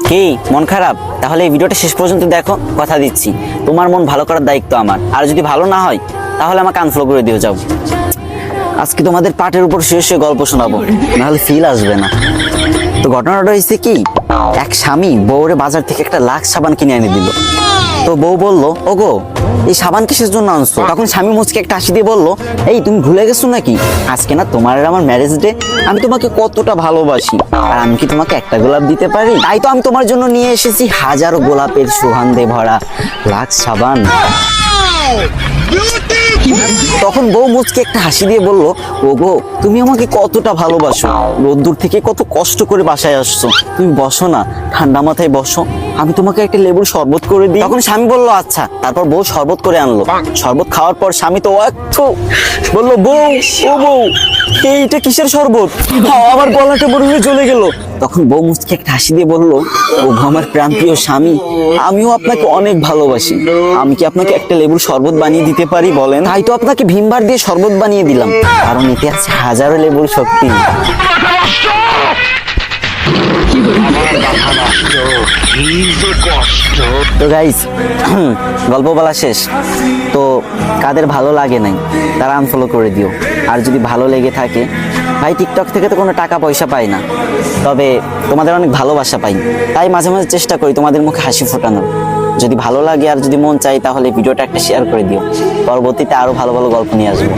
কি মন খারাপ? তাহলে এই ভিডিওটা শেষ পর্যন্ত দেখো, কথা দিচ্ছি তোমার মন ভালো করার দায়িত্ব আমার। আর যদি ভালো না হয় তাহলে আমাকে আনফলো করে দিও। যাও, আজকে তোমাদের পাটের উপর শুয়ে গল্প শোনাবো, নাহলে ফিল আসবে না। তো ঘটনাটা হয়েছে কি, এক স্বামী বউরে বাজার থেকে একটা লাক্স সাবান কিনে এনে দিল। তো বউ বলল, ওগো এই সাবান কিসের জন্য আনছো? তখন স্বামী মুচকে একটা হাসি দিয়ে বলল, এই তুমি ভুলে গেছো নাকি আজকে না তোমার আর আমার ম্যারেজ ডে? আমি তোমাকে কতটা ভালোবাসি, আর আমি কি তোমাকে একটা গোলাপ দিতে পারি? তাই তো আমি তোমার জন্য নিয়ে এসেছি হাজারো গোলাপের সুগন্ধে ভরা লাক্স সাবান। তখন বউ মুচকে একটা হাসি দিয়ে বলল, ওগো তুমি আমাকে কতটা ভালোবাসো, রোদ্দুর থেকে কত কষ্ট করে বাসায় আসছো, তুমি বসো না, ঠান্ডা মাথায় বসো, আমি তোমাকে একটা লেবুর শরবত করে দিই। তখন স্বামী বলল আচ্ছা। তারপর বউ শরবত করে আনলো। শরবত খাওয়ার পর স্বামী তো একটু বললো, বউ ও বউ এইটা কিসের শরবত, আমার গলাটা মনে হয়ে চলে গেল। তখন বউ মুচকে একটা হাসি দিয়ে বলল, ও আমার প্রাণপ্রিয় স্বামী, আমিও আপনাকে অনেক ভালোবাসি, আমি কি আপনাকে একটা লেবুর শরবত বানিয়ে দিতে পারি বলেন? তাই তো আপনাকে ভীমবার দিয়ে শরবত বানিয়ে দিলাম, কারণ এতে আছে হাজারো লেবুর শক্তি। তো গাইস, গল্প বলা শেষ। তো কাদের ভালো লাগে নাই তারা আনফলো করে দিও। আর যদি ভালো লেগে থাকে, ভাই টিকটক থেকে তো কোনো টাকা পয়সা পাই না, তবে তোমাদের অনেক ভালোবাসা পাই, তাই মাঝে মাঝে চেষ্টা করি তোমাদের মুখে হাসি ফোটানোর। যদি ভালো লাগে আর যদি মন চাই তাহলে ভিডিওটা একটা শেয়ার করে দিও। পরবর্তীতে আরো ভালো ভালো গল্প নিয়ে আসবো।